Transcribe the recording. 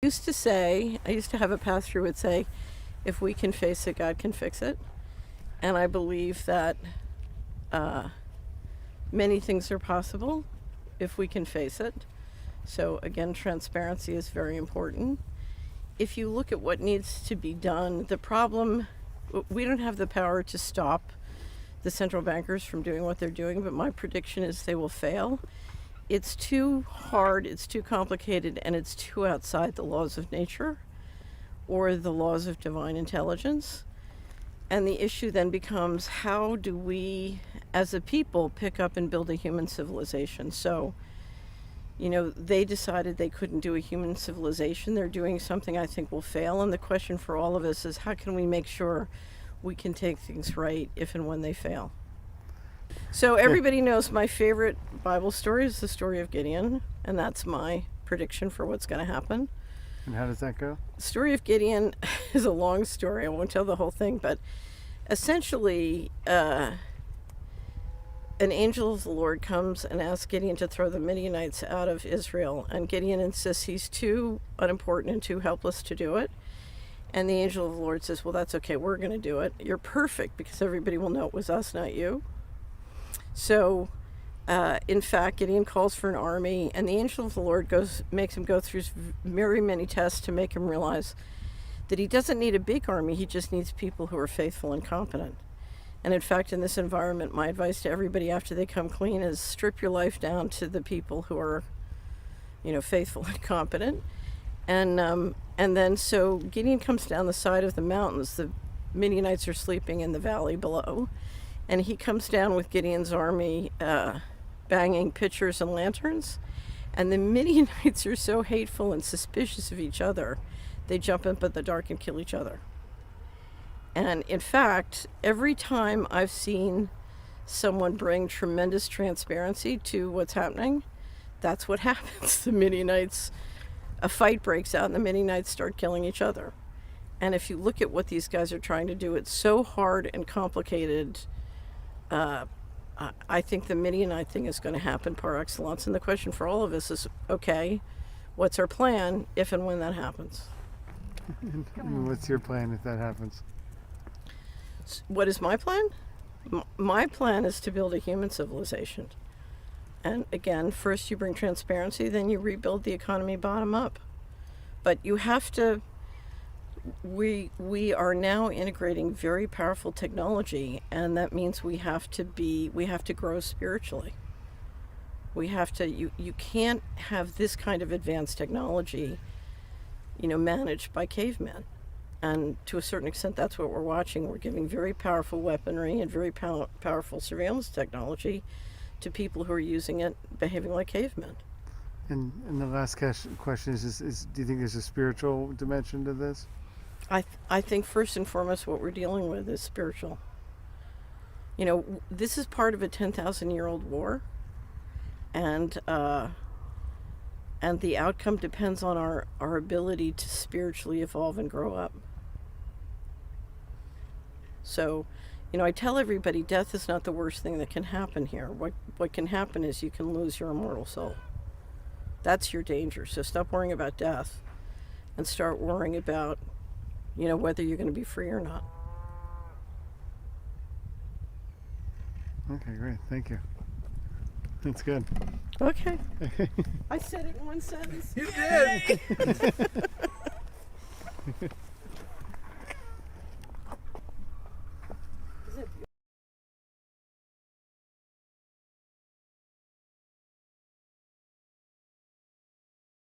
I used to have a pastor who would say, if we can face it, God can fix it. And I believe that many things are possible if we can face it. So again, transparency is very important. If you look at what needs to be done, the problem, we don't have the power to stop the central bankers from doing what they're doing, but my prediction is they will fail. It's too hard, it's too complicated, and it's too outside the laws of nature or the laws of divine intelligence. And the issue then becomes, how do we, as a people, pick up and build a human civilization? So, they decided they couldn't do a human civilization. They're doing something I think will fail. And the question for all of us is, how can we make sure we can take things right if and when they fail? So everybody knows my favorite Bible story is the story of Gideon, and that's my prediction for what's going to happen. And how does that go? The story of Gideon is a long story. I won't tell the whole thing, but essentially, an angel of the Lord comes and asks Gideon to throw the Midianites out of Israel, and Gideon insists he's too unimportant and too helpless to do it. And the angel of the Lord says, well, that's okay, we're going to do it. You're perfect, because everybody will know it was us, not you. So, in fact, Gideon calls for an army, and the angel of the Lord makes him go through very many tests to make him realize that he doesn't need a big army, he just needs people who are faithful and competent. And in fact, in this environment, my advice to everybody after they come clean is strip your life down to the people who are, faithful and competent. And then so Gideon comes down the side of the mountains. The Midianites are sleeping in the valley below. And he comes down with Gideon's army, banging pitchers and lanterns. And the Midianites are so hateful and suspicious of each other, they jump up in the dark and kill each other. And in fact, every time I've seen someone bring tremendous transparency to what's happening, that's what happens. The Midianites, a fight breaks out and the Midianites start killing each other. And if you look at what these guys are trying to do, it's so hard and complicated. I think the Midianite thing is going to happen par excellence. And the question for all of us is, okay, what's our plan if and when that happens? What's your plan if that happens? What is my plan? My plan is to build a human civilization. And again, first you bring transparency, then you rebuild the economy bottom up. But you have to, we are now integrating very powerful technology, and that means we have to grow spiritually. We have to, you can't have this kind of advanced technology, managed by cavemen. And to a certain extent, that's what we're watching. We're giving very powerful weaponry and very powerful surveillance technology to people who are using it, behaving like cavemen. And the last question is do you think there's a spiritual dimension to this? I think first and foremost what we're dealing with is spiritual. This is part of a 10,000-year-old war, and the outcome depends on our ability to spiritually evolve and grow up. So, I tell everybody death is not the worst thing that can happen here. What can happen is you can lose your immortal soul. That's your danger. So stop worrying about death and start worrying about, whether you're going to be free or not. Okay, great. Thank you. That's good. Okay. I said it in one sentence. You did!